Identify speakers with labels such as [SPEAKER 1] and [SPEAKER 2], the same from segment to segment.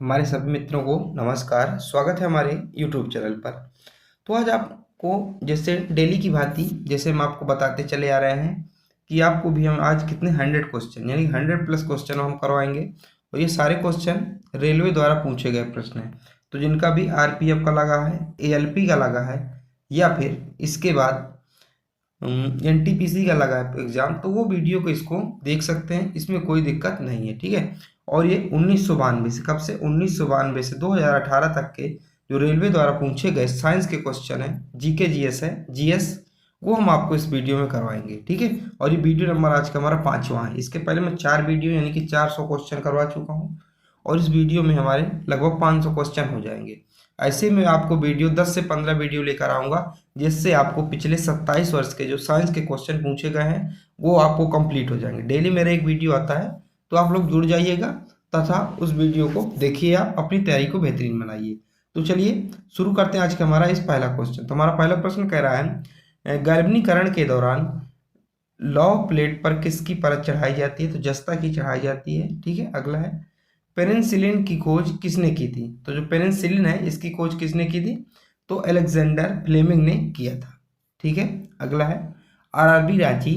[SPEAKER 1] हमारे सभी मित्रों को नमस्कार। स्वागत है हमारे YouTube चैनल पर। तो आज आपको जैसे डेली की भांति जैसे हम आपको बताते चले आ रहे हैं कि आपको भी हम आज कितने 100 क्वेश्चन यानी 100+ क्वेश्चन हम करवाएंगे। और ये सारे क्वेश्चन रेलवे द्वारा पूछे गए प्रश्न हैं। तो जिनका भी RPF का लगा है, ALP का लगा है या फिर इसके बाद NTPC का लगा है एग्जाम, तो वो वीडियो को इसको देख सकते हैं, इसमें कोई दिक्कत नहीं है। ठीक है। और ये 1992 से, कब से 1992 से 2018 तक के जो रेलवे द्वारा पूछे गए साइंस के क्वेश्चन है, GK GS है, GS, वो हम आपको इस वीडियो में करवाएंगे। ठीक है। और ये वीडियो नंबर आज का हमारा 5वां है। इसके पहले मैं 4 वीडियो यानी कि 400 क्वेश्चन करवा चुका हूँ और इस वीडियो में हमारे लगभग 500 क्वेश्चन हो जाएंगे। ऐसे में आपको वीडियो 10 से 15 वीडियो लेकर आऊँगा जिससे आपको पिछले 27 वर्ष के जो साइंस के क्वेश्चन पूछे गए हैं वो आपको कंप्लीट हो जाएंगे। डेली मेरा एक वीडियो आता है, तो आप लोग जुड़ जाइएगा तथा उस वीडियो को देखिए, आप अपनी तैयारी को बेहतरीन बनाइए। तो चलिए शुरू करते हैं आज का हमारा इस पहला क्वेश्चन। तो हमारा पहला प्रश्न कह रहा है, गर्भनीकरण के दौरान लौह प्लेट पर किसकी परत चढ़ाई जाती है? तो जस्ता की चढ़ाई जाती है। ठीक है। अगला है, पेनिसिलिन की खोज किसने की थी? तो जो पेनिसिलिन है इसकी खोज किसने की थी? तो अलेक्जेंडर फ्लेमिंग ने किया था। ठीक है। अगला है, RRB रांची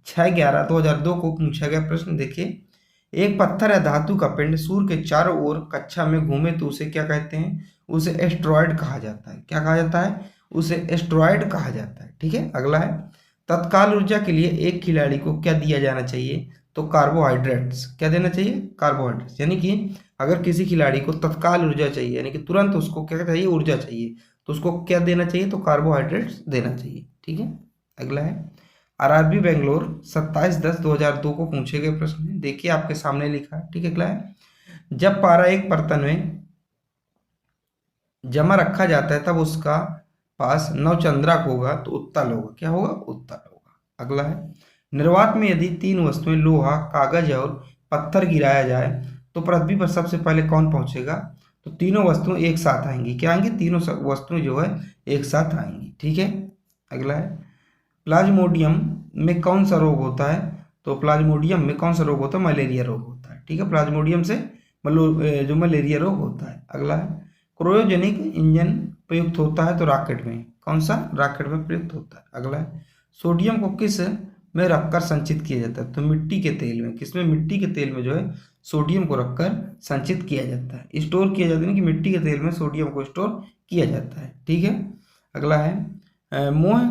[SPEAKER 1] 6/11/2002 को पूछा गया प्रश्न देखिए, एक पत्थर या धातु का पिंड सूर्य के चारों ओर कक्षा में घूमे तो उसे क्या कहते हैं? उसे एस्ट्रॉयड कहा जाता है। क्या कहा जाता है? उसे एस्ट्रॉयड कहा जाता है। ठीक है। अगला है, तत्काल ऊर्जा के लिए एक खिलाड़ी को क्या दिया जाना चाहिए? तो कार्बोहाइड्रेट्स। क्या देना चाहिए? कार्बोहाइड्रेट्स। यानी कि अगर किसी खिलाड़ी को तत्काल ऊर्जा चाहिए यानी कि तुरंत उसको क्या चाहिए? ऊर्जा चाहिए, तो उसको क्या देना चाहिए? तो कार्बोहाइड्रेट्स देना चाहिए। ठीक है। अगला है, RRB बेंगलोर 27/10/2002 को पूछे गए प्रश्न है देखिए, आपके सामने लिखा है। ठीक है। अगला है, जब पारा एक बर्तन में जमा रखा जाता है तब उसका पास नवचंद्रक होगा तो उत्तल होगा। क्या होगा? उत्तल होगा। अगला है, निर्वात में यदि 3 वस्तुएं लोहा, कागज और पत्थर गिराया जाए तो पृथ्वी पर सबसे पहले कौन पहुंचेगा? तो तीनों वस्तुएं एक साथ आएंगी। क्या आएंगी? तीनों वस्तुएं जो है एक साथ आएंगी। ठीक है। अगला है, प्लाज्मोडियम में कौन सा रोग होता है? तो प्लाज्मोडियम में कौन सा रोग होता है? मलेरिया रोग होता है। ठीक है। प्लाज्मोडियम से जो मलेरिया रोग होता है। अगला है, क्रायोजेनिक इंजन प्रयुक्त होता है तो रॉकेट में, कौन सा? रॉकेट में प्रयुक्त होता है। अगला है, सोडियम को किस में रखकर संचित किया जाता है? तो मिट्टी के तेल में। किसमें? मिट्टी के तेल में जो है सोडियम को रखकर संचित किया जाता है, स्टोर किया जाता है कि मिट्टी के तेल में सोडियम को स्टोर किया जाता है। ठीक है। अगला है, मोह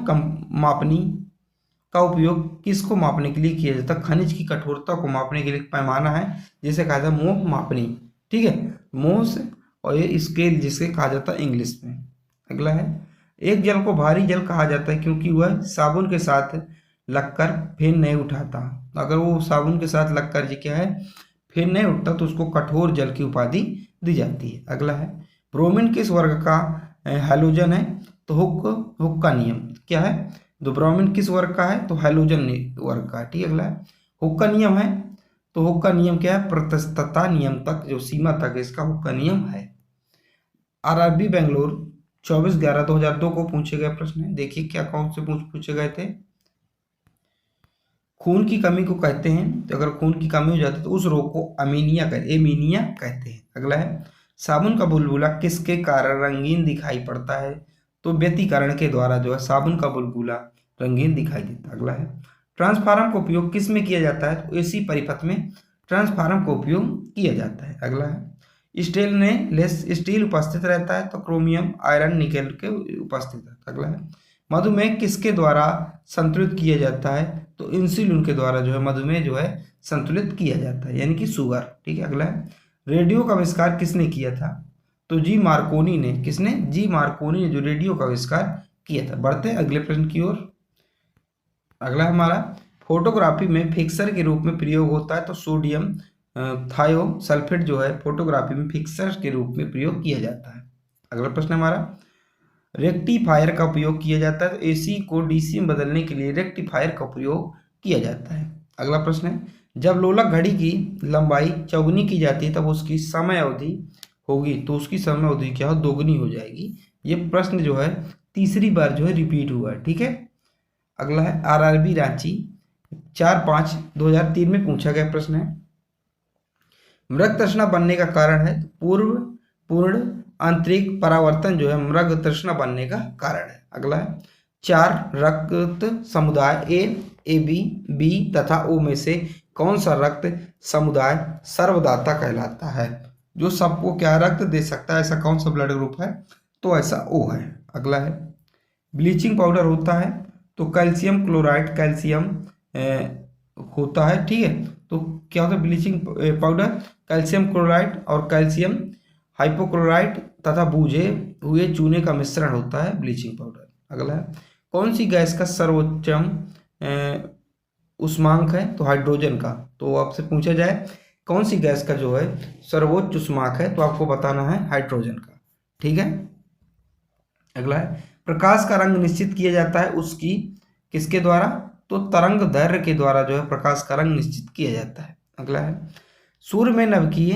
[SPEAKER 1] मापनी का उपयोग किसको मापने के लिए किया जाता है? खनिज की कठोरता को मापने के लिए पैमाना है जिसे कहा जाता है मोह मापनी। ठीक है। मोह से, और ये स्केल जिसे कहा जाता है इंग्लिश में। अगला है, एक जल को भारी जल कहा जाता है क्योंकि वह साबुन के साथ लगकर फेन नहीं उठाता। अगर वो साबुन के साथ लगकर जी क्या है? फेन नहीं उठता तो उसको कठोर जल की उपाधि दी जाती है। अगला है, ब्रोमीन किस वर्ग का हैलोजन है? तो हुक का नियम क्या है? तो ब्रोमीन किस वर्ग का है? तो हैलोजन वर्ग का है। ठीक है। अगला है, हुक का नियम है, तो हुक का नियम क्या है? प्रत्यस्तता नियम तक जो सीमा तक इसका हुक का नियम है। RRB बेंगलोर 24/11/2002 को पूछे गए प्रश्न है देखिए, क्या कौन से पूछे गए थे? खून की कमी को कहते हैं, तो अगर खून की कमी हो जाती है तो उस रोग को एमीनिया कहते हैं। अगला है, साबुन का बुलबुला किसके कारण रंगीन दिखाई पड़ता है? तो व्यतिकरण के द्वारा जो है साबुन का बुलबुला रंगीन दिखाई देता है। अगला है, ट्रांसफार्मर का उपयोग किस में किया जाता है? तो AC परिपथ में ट्रांसफार्मर का उपयोग किया जाता है। अगला है, स्टेनलेस स्टील उपस्थित रहता है तो क्रोमियम, आयरन, निकेल के उपस्थित रहता है। अगला है, मधुमेह किसके द्वारा संतुलित किया जाता है? तो इंसुलिन के द्वारा जो है मधुमेह जो है संतुलित किया जाता है यानी कि शुगर। ठीक है। अगला है, रेडियो का आविष्कार किसने किया था? तो जी मार्कोनी ने। किसने? जी मार्कोनी ने जो रेडियो का आविष्कार किया था। बढ़ते हैं अगले प्रश्न की ओर। अगला हमारा, फोटोग्राफी में फिक्सर के रूप में प्रयोग होता है तो सोडियम थायो सल्फेट जो है फोटोग्राफी में फिक्सर के रूप में प्रयोग किया जाता है। अगला प्रश्न हमारा, रेक्टिफायर का उपयोग किया जाता है तो AC को DC में बदलने के लिए रेक्टिफायर का उपयोग किया जाता है। अगला प्रश्न है, जब लोलक घड़ी की लंबाई चौगुनी की जाती है तब उसकी समय अवधि होगी तो उसकी समय अवधि क्या हो? दोगुनी हो जाएगी। ये प्रश्न जो है तीसरी बार जो है रिपीट हुआ है। ठीक है। अगला है, RRB रांची 4/5/2003 में पूछा गया प्रश्न है, मृग तृष्णा बनने का कारण है, तो पूर्ण आंतरिक परावर्तन जो है मृग तृष्णा बनने का कारण है। अगला है 4 रक्त समुदाय ए बी तथा ओ में से कौन सा रक्त समुदाय सर्वदाता कहलाता है? जो सबको क्या रक्त दे सकता है, ऐसा कौन सा ब्लड ग्रुप है? तो ऐसा ओ है। अगला है ब्लीचिंग पाउडर होता है तो कैल्शियम क्लोराइड कैल्शियम होता है, ठीक है। तो क्या होता है ब्लीचिंग पाउडर? कैल्शियम क्लोराइड और कैल्शियम हाइपोक्लोराइड तथा बूझे हुए चूने का मिश्रण होता है ब्लीचिंग पाउडर। अगला है कौन सी गैस का सर्वोच्चम उष्मांक है? तो हाइड्रोजन का। तो आपसे पूछा जाए कौन सी गैस का जो है सर्वोच्च उष्मांक है, तो आपको बताना है हाइड्रोजन का, ठीक है। अगला है प्रकाश का रंग निश्चित किया जाता है उसकी किसके द्वारा? तो तरंग दैर्घ्य के द्वारा जो है प्रकाश का रंग निश्चित किया जाता है। अगला है सूर्य में नवकीय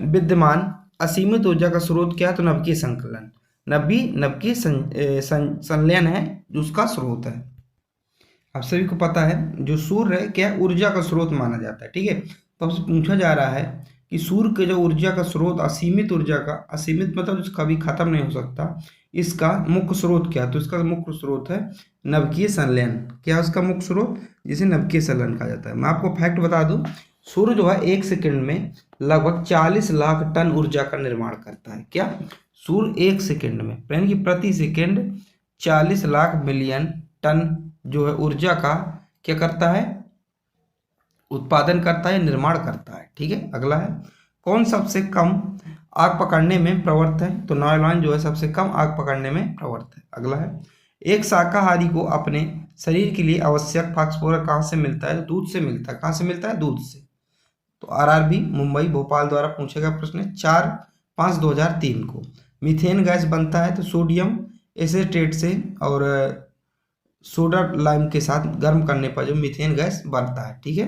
[SPEAKER 1] विद्यमान असीमित ऊर्जा का स्रोत क्या है? तो नवकीय संकलन, नवकीय संलयन है जो उसका स्रोत है। आप सभी को पता है जो सूर्य है क्या ऊर्जा का स्रोत माना जाता है, ठीक है। तो आपसे पूछा जा रहा है कि सूर्य के जो ऊर्जा का स्रोत असीमित ऊर्जा का, असीमित मतलब जो कभी खत्म नहीं हो सकता, इसका मुख्य स्रोत क्या? तो इसका मुख्य स्रोत है नवकीय संलयन। क्या है उसका मुख्य स्रोत? जिसे नवकीय संलयन कहा जाता है। मैं आपको फैक्ट बता दूं, सूर्य जो है 1 सेकंड में लगभग 40 लाख टन ऊर्जा का निर्माण करता है। क्या? सूर्य 1 सेकंड में यानी कि प्रति सेकंड 40 लाख मिलियन टन जो है ऊर्जा का क्या करता है? उत्पादन करता है, निर्माण करता है, ठीक है। अगला है कौन सबसे कम आग पकड़ने में प्रवृत्त है? तो नायलॉन जो है सबसे कम आग पकड़ने में प्रवृत्त है। अगला है एक शाकाहारी को अपने शरीर के लिए आवश्यक फास्फोरस कहाँ से मिलता है? दूध से मिलता है। कहाँ से मिलता है? दूध से। तो आरआरबी मुंबई भोपाल द्वारा पूछा गया प्रश्न है 4/5/2003 को। मीथेन गैस बनता है तो सोडियम एसीटेट से और सोडा लाइम के साथ गर्म करने पर जो मीथेन गैस बनता है, ठीक है।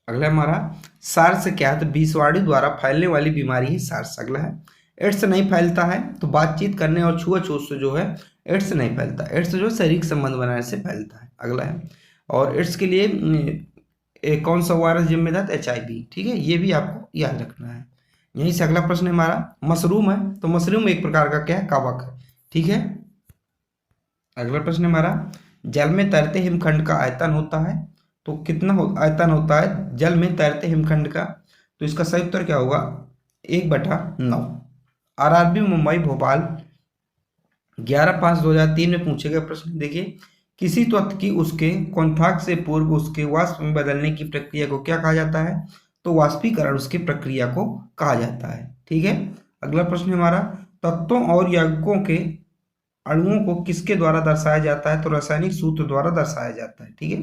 [SPEAKER 1] अगला हमारा सार्स क्या है? तो विषवाणु द्वारा फैलने वाली बीमारी है सार्स। अगला है एड्स नहीं फैलता है तो बातचीत करने और छुआछूत से जो है एड्स नहीं फैलता। एड्स जो शारीरिक संबंध बनाने से फैलता है। अगला है और एड्स के लिए कौन सा वायरस जिम्मेदार? HIV, ठीक है। ये भी आपको याद रखना है। यहीं से अगला प्रश्न हमारा मशरूम है तो मशरूम एक प्रकार का क्या है? कवक है, ठीक है। अगला प्रश्न हमारा जल में तैरते हिमखंड का आयतन होता है तो कितना आयतन होता है जल में तैरते हिमखंड का? तो इसका सही उत्तर क्या होगा? 1/9। आरआरबी मुंबई भोपाल 11/5/2003 में पूछे गए प्रश्न देखिए किसी तत्व की उसके क्वथनांक से पूर्व उसके वाष्प में बदलने की प्रक्रिया को क्या कहा जाता है? तो वाष्पीकरण उसकी प्रक्रिया को कहा जाता है, ठीक है। अगला प्रश्न हमारा तत्वों और यौगिकों के अणुओं को किसके द्वारा दर्शाया जाता है? तो रासायनिक सूत्र द्वारा दर्शाया जाता है, ठीक है।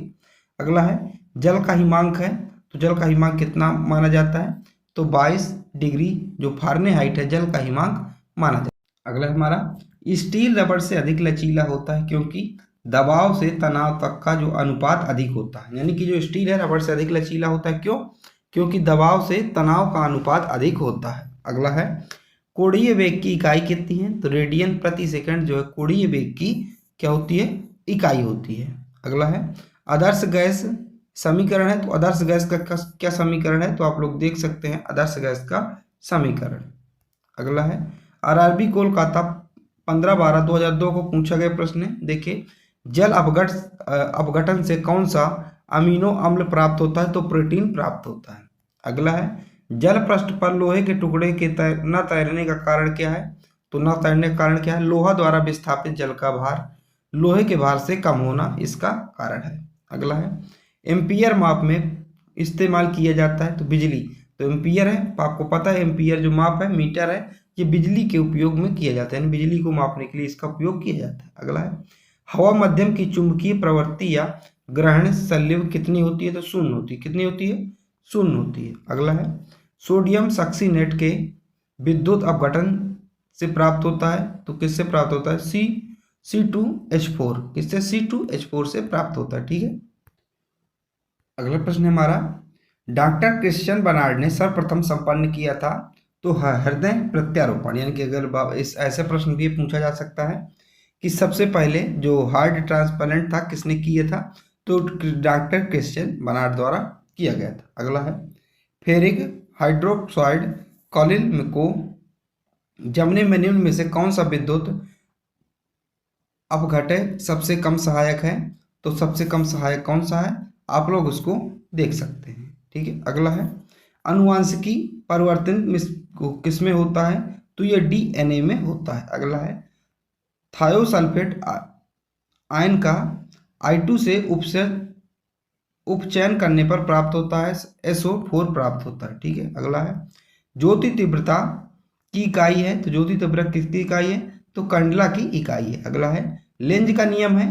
[SPEAKER 1] अगला है जल का हिमांक है तो जल का हिमांक कितना माना जाता है? तो 22 डिग्री जो फारेनहाइट है जल का हिमांक माना जाता है। अगला हमारा स्टील रबड़ से अधिक लचीला होता है क्योंकि दबाव से तनाव तक का जो अनुपात अधिक होता है। यानी कि जो स्टील है रबड़ से अधिक लचीला होता है, क्यों? क्योंकि दबाव से तनाव का अनुपात अधिक होता है। अगला है कोणीय वेग की इकाई कितनी है? तो रेडियन प्रति सेकंड जो है कोणीय वेग की क्या होती है? इकाई होती है। अगला है आदर्श गैस समीकरण है तो आदर्श गैस का क्या समीकरण है? तो आप लोग देख सकते हैं आदर्श गैस का समीकरण। अगला है आरआरबी कोलकाता 15/12/2002 को पूछा गया प्रश्न है देखिए जल अपघटन से कौन सा अमीनो अम्ल प्राप्त होता है? तो प्रोटीन प्राप्त होता है। अगला है जल पृष्ठ पर लोहे के टुकड़े के न तैरने का कारण क्या है? तो न तैरने का कारण क्या है? लोहा द्वारा विस्थापित जल का भार लोहे के भार से कम होना इसका कारण है। अगला है एम्पियर माप में इस्तेमाल किया जाता है तो बिजली। तो एम्पियर है आपको पता है एम्पियर जो माप है मीटर है ये बिजली के उपयोग में किया जाता है, बिजली को मापने के लिए इसका उपयोग किया जाता है। अगला है हवा माध्यम की चुंबकीय प्रवृत्ति या ग्रहण शल्य कितनी होती है? तो 0 होती है। कितनी होती है? 0 होती है। अगला है सोडियम सक्सीनेट के विद्युत अपघटन से प्राप्त होता है तो किससे प्राप्त होता है? C2H4। किससे? C2H4 से प्राप्त होता है, ठीक है। अगला प्रश्न हमारा डॉक्टर क्रिश्चियन बर्नार्ड ने सर्वप्रथम संपन्न किया था तो हृदय प्रत्यारोपण। यानी कि अगर इस ऐसे प्रश्न भी पूछा जा सकता है कि सबसे पहले जो हार्ट ट्रांसप्लांट था किसने किया था? तो डॉक्टर क्रिश्चियन बर्नार्ड द्वारा किया गया था। अगला है फेरिक हाइड्रोक्साइड कॉलिन को जमने में निम्न में से कौन सा विद्युत अपघटय सबसे कम सहायक है? तो सबसे कम सहायक कौन सा है, आप लोग उसको देख सकते हैं। ठीक है, अगला है अनुवांशिकी परिवर्तन किस में होता है? तो ये डीएनए में होता है। अगला है थायोसल्फेट आयन का I2 से उपचयन करने पर प्राप्त होता है SO4 प्राप्त होता है। ठीक है, अगला है ज्योति तीव्रता की इकाई है, तो ज्योति तीव्रता किसकी इकाई है? तो कंडला की इकाई है। अगला है लेंज का नियम है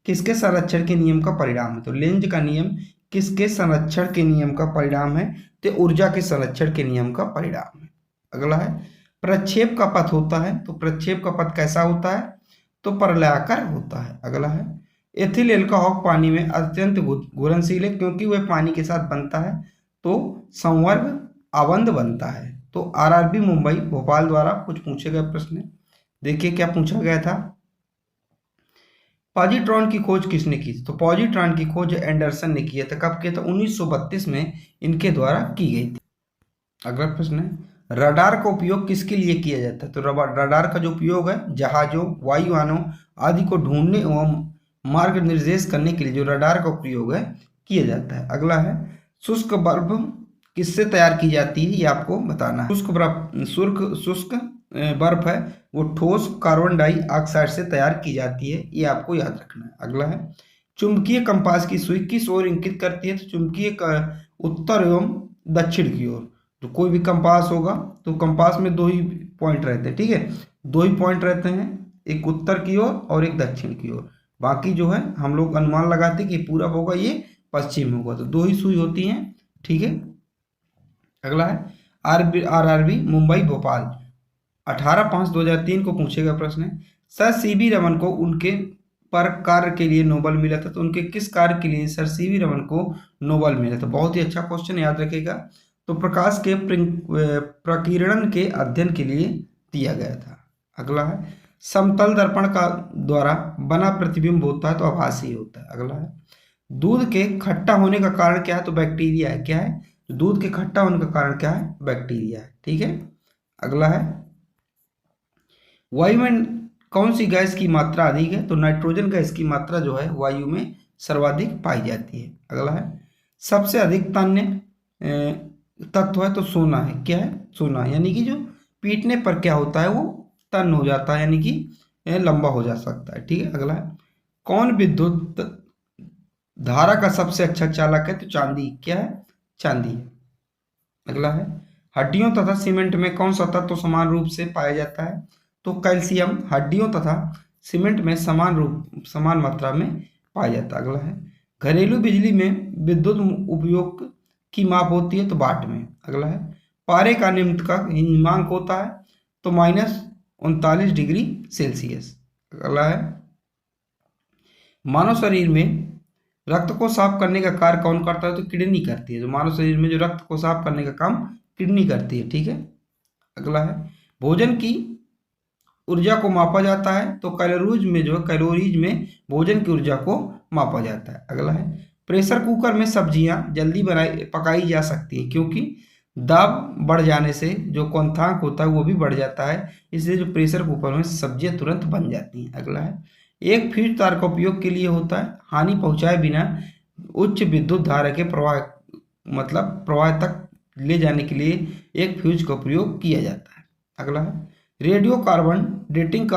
[SPEAKER 1] किसके संरक्षण के नियम का परिणाम है? तो लेंज का नियम किसके संरक्षण के नियम का परिणाम है? तो ऊर्जा के संरक्षण के नियम का परिणाम है। अगला है प्रक्षेप का पथ होता है, तो प्रक्षेप का पथ कैसा होता है? तो परवलयाकार होता है। अगला है एथिल एल्कोहल पानी में अत्यंत घुलनशील है क्योंकि वह पानी के साथ बनता है तो संवर्ग आबंध बनता है। तो आरआरबी मुंबई भोपाल द्वारा कुछ पूछे गए प्रश्न, देखिए क्या पूछा गया था। पॉजिट्रॉन की खोज किसने की? तो पॉजिट्रॉन की खोज एंडरसन ने किया था। कब किया था? 1932 में इनके द्वारा की गई थी। अगला प्रश्न है रडार का उपयोग किसके लिए किया जाता है? तो रडार का जो उपयोग है जहाजों वायुयानों आदि को ढूंढने एवं मार्ग निर्देश करने के लिए जो रडार का उपयोग है किया जाता है। अगला है शुष्क बर्फ किससे तैयार की जाती है, ये आपको बताना है। शुष्क बर्फ है वो ठोस कार्बन डाइऑक्साइड से तैयार की जाती है, ये आपको याद रखना है। अगला है चुंबकीय कंपास की सुई किस ओर इंगित करती है? तो चुंबकीय उत्तर एवं दक्षिण की ओर। तो कोई भी कंपास होगा तो कंपास में दो ही पॉइंट रहते हैं। ठीक है, दो ही पॉइंट रहते हैं, एक उत्तर की ओर और एक दक्षिण की ओर। बाकी जो है हम लोग अनुमान लगाते हैं कि पूरब होगा ये पश्चिम होगा, तो दो ही सुई होती हैं। ठीक है, अगला है आरआरबी मुंबई भोपाल 18/5/2003 को पूछे गए प्रश्न है सर सीवी रमन को उनके पर कार्य के लिए नोबेल मिला था, तो उनके किस कार्य के लिए सर सीवी रमन को नोबेल मिला था? बहुत ही अच्छा क्वेश्चन, याद रखिएगा। तो प्रकाश के प्रकीर्णन के अध्ययन के लिए दिया गया था। अगला है समतल दर्पण का द्वारा बना प्रतिबिंब होता है तो आभासी होता है। अगला है दूध के खट्टा होने का कारण क्या है? तो बैक्टीरिया है। क्या है? तो दूध के खट्टा होने का कारण क्या है? बैक्टीरिया है। ठीक है, अगला है वायु में कौन सी गैस की मात्रा अधिक है? तो नाइट्रोजन गैस की मात्रा जो है वायु में सर्वाधिक पाई जाती है। अगला है सबसे अधिक तन्य तत्व है तो सोना है। क्या है? सोना, यानी कि जो पीटने पर क्या होता है वो तन हो जाता है, यानी कि लंबा हो जा सकता है। ठीक है, अगला है कौन विद्युत धारा का सबसे अच्छा चालक है? तो चांदी। क्या है? चांदी है। अगला है हड्डियों तथा सीमेंट में कौन सा तत्व समान रूप से पाया जाता है? तो कैल्शियम हड्डियों तथा सीमेंट में समान मात्रा में पाया जाता है। अगला है घरेलू बिजली में विद्युत उपयोग की माप होती है तो वाट में। अगला है पारे का निम्नांक होता है तो -39 डिग्री सेल्सियस। अगला है मानव शरीर में रक्त को साफ करने का कार्य कौन करता है? तो किडनी करती है। जो मानव शरीर में जो रक्त को साफ करने का काम किडनी करती है। ठीक है, अगला है भोजन की ऊर्जा को मापा जाता है तो कैलोरीज में भोजन की ऊर्जा को मापा जाता है। अगला है प्रेशर कुकर में सब्जियां जल्दी पकाई जा सकती है क्योंकि दाब बढ़ जाने से जो क्वथनांक होता है वो भी बढ़ जाता है, इसलिए जो प्रेशर कुकर में सब्जियां तुरंत बन जाती हैं। अगला है एक फीड तार का उपयोग के लिए होता है हानि पहुंचाए बिना उच्च विद्युत धारा के प्रवाह तक ले जाने के लिए एक फ्यूज का प्रयोग किया जाता है। अगला है रेडियो कार्बन डेटिंग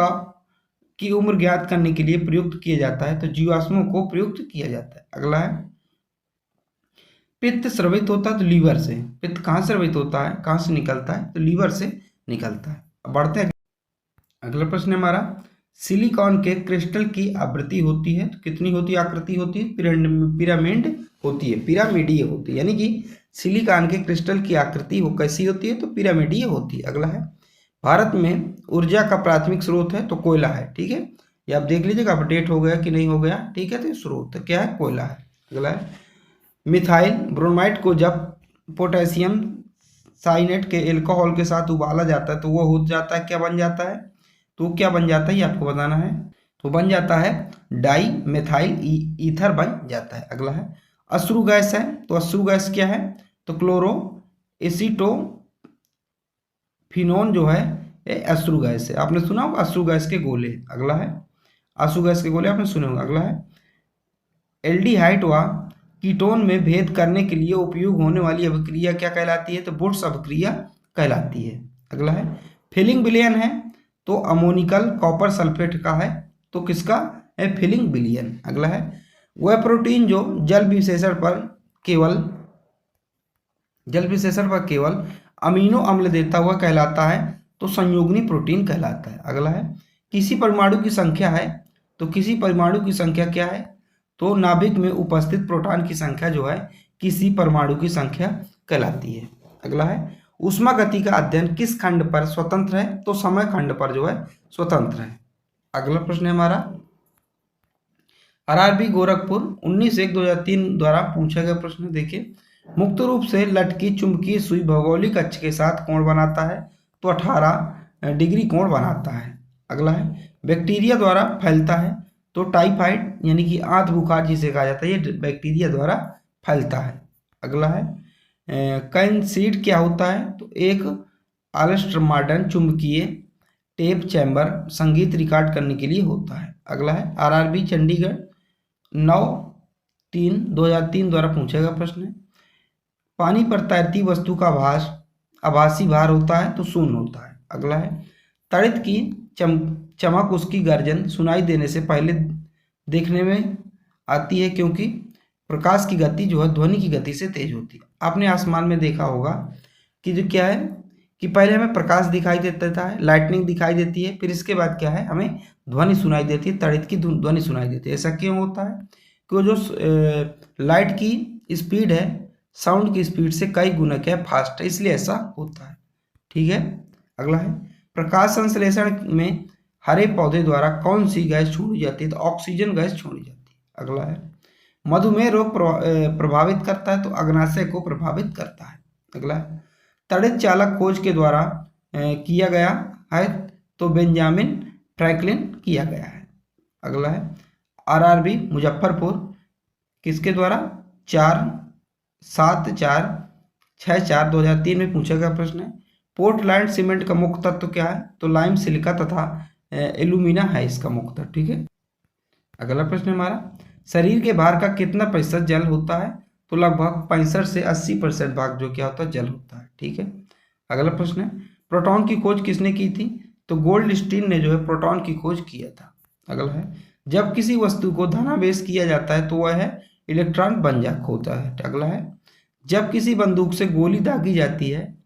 [SPEAKER 1] की उम्र ज्ञात करने के लिए प्रयुक्त किया जाता है तो जीवाश्मों को प्रयुक्त किया जाता है। अगला है पित्त स्रवित होता है तो लीवर से। पित्त कहाँ स्रवित होता है, कहाँ से निकलता है? तो लीवर से निकलता है। अब बढ़ते हैं, अगला प्रश्न हमारा सिलिकॉन के क्रिस्टल की आवृत्ति होती है तो कितनी होती है? आकृति होती है पिरामिड होती है, पिरामिडीय होती है, यानी कि सिलिकॉन के क्रिस्टल की आकृति वो कैसी होती है? तो पिरामिडीय होती है। अगला है भारत में ऊर्जा का प्राथमिक स्रोत है तो कोयला है। ठीक है, ये आप देख लीजिएगा अपडेट हो गया कि नहीं हो गया। ठीक है, तो स्रोत क्या है? कोयला है। अगला है मिथाइल ब्रोमाइड को जब पोटेशियम साइनेट के अल्कोहल के साथ उबाला जाता है तो वो हो जाता है, क्या बन जाता है? तो क्या बन जाता है ये आपको बताना है। तो बन जाता है डाई मेथाइल ईथर बन जाता है। अगला है अश्रु गैस है तो अश्रु गैस क्या है? तो क्लोरो एसीटोफिनोन जो है ये अश्रु गैस है। आपने सुना होगा अश्रु गैस के गोले। अगला है अश्रु गैस के गोले आपने सुने होंगे। अगला है एल्डिहाइड व कीटोन में भेद करने के लिए उपयोग होने वाली अभिक्रिया क्या कहलाती है? तो वुड्स अभिक्रिया कहलाती है। अगला है फिलिंग विलयन है तो अमोनिकल कॉपर सल्फेट का है, तो किसका है? फिलिंग विलयन। अगला है वह प्रोटीन जो जल विशेषण पर केवल अमीनो अम्ल देता हुआ कहलाता है, तो संयोगनी प्रोटीन कहलाता है। अगला है किसी परमाणु की संख्या है, तो किसी परमाणु की संख्या क्या है? तो नाभिक में उपस्थित प्रोटॉन की संख्या जो है किसी परमाणु की संख्या कहलाती है। अगला है ऊष्मा गति का अध्ययन किस खंड पर स्वतंत्र है? तो समय खंड पर जो है स्वतंत्र है। अगला प्रश्न है हमारा आरआरबी गोरखपुर 19/1/2003 द्वारा पूछा गया प्रश्न। देखिए मुक्त रूप से लटकी चुंबकीय सुई भौगोलिक अक्ष के साथ कोण बनाता है, तो 18 डिग्री कोण बनाता है। अगला है बैक्टीरिया द्वारा फैलता है, तो टाइफाइड यानी कि आंत बुखार जिसे कहा जाता है ये बैक्टीरिया द्वारा फैलता है। अगला है कैनसीड क्या होता है? तो एक एलस्ट्रोमार्डन चुंबकीय टेप चैम्बर संगीत रिकॉर्ड करने के लिए होता है। अगला है आरआरबी चंडीगढ़ 9/3/2003 द्वारा पूछा गया प्रश्न है पानी पर तैरती वस्तु का आभासी भार होता है, तो शून्य होता है। अगला है तड़ित की चमक उसकी गर्जन सुनाई देने से पहले देखने में आती है, क्योंकि प्रकाश की गति जो है ध्वनि की गति से तेज होती है। आपने आसमान में देखा होगा कि जो क्या है कि पहले हमें प्रकाश दिखाई देता है, लाइटनिंग दिखाई देती है, फिर इसके बाद क्या है हमें ध्वनि सुनाई देती है, तड़ित की ध्वनि सुनाई देती है। ऐसा क्यों होता है? क्योंकि जो लाइट की स्पीड है साउंड की स्पीड से कई गुना क्या है फास्ट है, इसलिए ऐसा होता है। ठीक है। अगला है प्रकाश संश्लेषण में हरे पौधे द्वारा कौन सी गैस छोड़ी जाती है? तो ऑक्सीजन गैस छोड़ी जाती है। अगला है मधुमेह रोग प्रभावित करता है, तो अग्नाशय को प्रभावित करता है। अगला है तड़ित चालक खोज के द्वारा किया गया है, तो बेंजामिन फ्रैंकलिन किया गया है। अगला है आरआरबी मुजफ्फरपुर किसके द्वारा 4/7/4/6/4/2003 में पूछा गया प्रश्न है पोर्टलैंड सीमेंट का मुख्य तत्व क्या है? तो लाइम सिलिका तथा एल्यूमिना है इसका मुख्य तत्व। ठीक है। अगला प्रश्न हमारा शरीर के भार का कितना प्रतिशत जल होता है? तो लगभग 65 से 80% भाग जो क्या होता है जल होता है। ठीक है। अगला प्रश्न है प्रोटॉन की खोज किसने की थी? तो गोल्डस्टीन ने जो है प्रोटॉन की खोज किया था। अगला है जब किसी वस्तु को धनावेश किया जाता है तो वह है इलेक्ट्रॉन बंजक होता है। अगला है जब किसी बंदूक से गोली दागी जाती है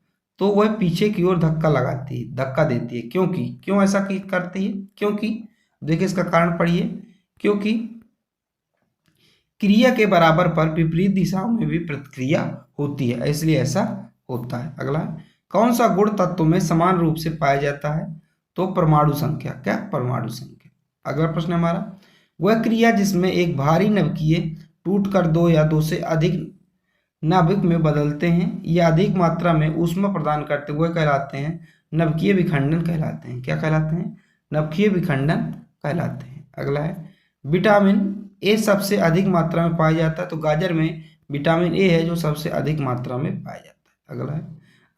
[SPEAKER 1] तो वह पीछे की ओर धक्का देती है, क्यों ऐसा करती है? क्योंकि देखिए इसका कारण पढ़िए, क्योंकि क्रिया के बराबर पर विपरीत दिशाओं में भी प्रतिक्रिया होती है, इसलिए ऐसा होता है। अगला कौन सा गुण तत्व में समान रूप से पाया जाता है? तो परमाणु संख्या। क्या? परमाणु संख्या। अगला प्रश्न हमारा वह क्रिया जिसमें एक भारी नवकीय टूटकर दो या दो से अधिक नाभिक में बदलते हैं या अधिक मात्रा में ऊष्मा प्रदान करते हुए कहलाते हैं नवकीय विखंडन कहलाते हैं। क्या कहलाते हैं? नवकीय विखंडन कहलाते हैं। अगला है विटामिन ए सबसे अधिक मात्रा में पाया जाता है, तो गाजर में विटामिन ए है जो सबसे अधिक मात्रा में पाया जाता है। अगला है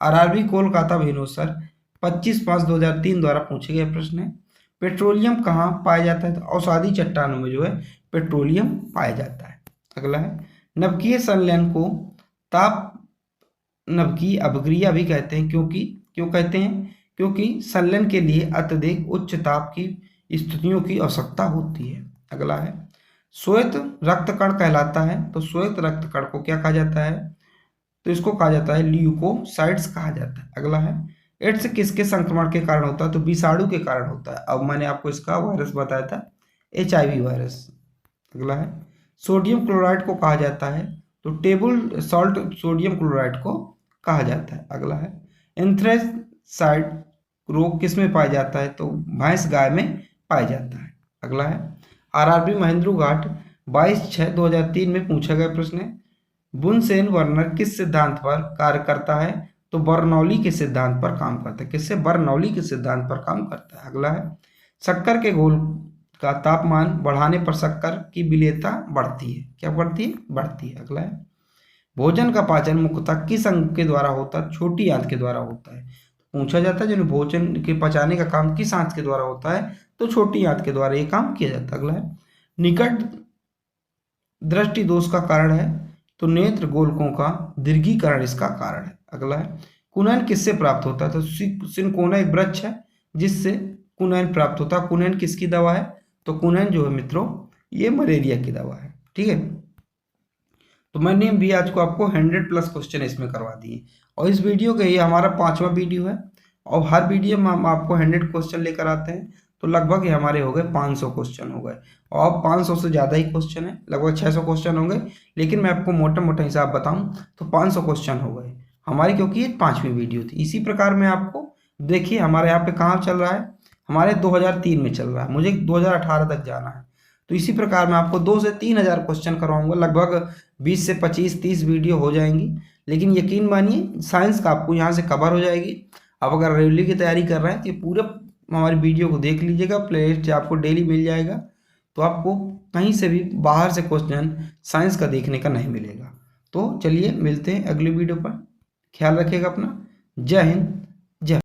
[SPEAKER 1] आरआरबी कोलकाता भिनोसर 25/5/2003 द्वारा पूछे गए प्रश्न है पेट्रोलियम कहाँ पाया जाता है? तो औषधि चट्टानों में जो है पेट्रोलियम पाया जाता है। अगला है नवकीय संलयन को ताप नवकीय अभिक्रिया भी कहते हैं, क्यों कहते हैं? क्योंकि संलयन के लिए अत्यधिक उच्च ताप की स्थितियों की आवश्यकता होती है। अगला है श्वेत रक्त कण कहलाता है, तो श्वेत रक्त कण को क्या कहा जाता है? तो इसको कहा जाता है ल्यूकोसाइट्स कहा जाता है। अगला है एड्स किसके संक्रमण के कारण होता है? तो विषाणु के कारण होता है। अब मैंने आपको इसका वायरस बताया था HIV वायरस। अगला है सोडियम क्लोराइड को कहा जाता है, तो टेबल सॉल्ट सोडियम क्लोराइड को कहा जाता है। अगला है एंथ्रेसाइड रोग किस में पाया जाता है? तो भैंस गाय में पाया जाता है। अगला है आरआरबी महेंद्रू घाट 22/6/2003 में पूछा गया प्रश्न है बुनसेन वर्नर किस सिद्धांत पर कार्य करता है? तो बर्नौली के सिद्धांत पर काम करता है। किससे? बर्नौली के सिद्धांत पर काम करता है। अगला है शक्कर के घोल का तापमान बढ़ाने पर शक्कर की विलेयता बढ़ती है। क्या बढ़ती है? बढ़ती है। अगला है भोजन का पाचन मुख्यतः किस अंग के द्वारा होता है? छोटी आंत के द्वारा होता है। पूछा जाता है जो भोजन के पचाने का काम किस आंत के द्वारा होता है? तो छोटी आंत के द्वारा ये काम किया जाता है। अगला है, निकट दृष्टि दोष का कारण है? तो नेत्र गोलकों का दीर्घीकरण इसका कारण है। अगला है, कुनैन किससे प्राप्त होता है? तो सिनकोना एक वृक्ष है जिससे कुनैन प्राप्त होता है। कुनैन किसकी दवा है? तो कुनैन जो है मित्रों ये मलेरिया की दवा है। ठीक है, तो मैंने भी आज को आपको 100+ क्वेश्चन इसमें करवा दिए और इस वीडियो का ये हमारा 5वां वीडियो है और हर वीडियो में हम आपको 100 क्वेश्चन लेकर आते हैं। तो लगभग ये हमारे हो गए 500 क्वेश्चन हो गए और अब 500 से ज़्यादा ही क्वेश्चन है, लगभग 600 क्वेश्चन होंगे, लेकिन मैं आपको मोटा मोटा हिसाब बताऊं तो 500 क्वेश्चन हो गए हमारी, क्योंकि ये 5वीं वीडियो थी। इसी प्रकार में आपको देखिए हमारे यहाँ पे कहाँ चल रहा है, हमारे 2003 में चल रहा है, मुझे 2018 तक जाना है। तो इसी प्रकार मैं आपको 2 से 3,000 क्वेश्चन करवाऊंगा, लगभग 20 से 25-30 वीडियो हो जाएंगी। लेकिन यकीन मानिए साइंस का आपको यहाँ से कवर हो जाएगी। आप अगर रेलवे की तैयारी कर रहे हैं तो ये पूरे हमारी वीडियो को देख लीजिएगा, प्लेलिस्ट आपको डेली मिल जाएगा। तो आपको कहीं से भी बाहर से क्वेश्चन साइंस का देखने का नहीं मिलेगा। तो चलिए मिलते हैं अगली वीडियो पर, ख्याल रखिएगा अपना। जय हिंद,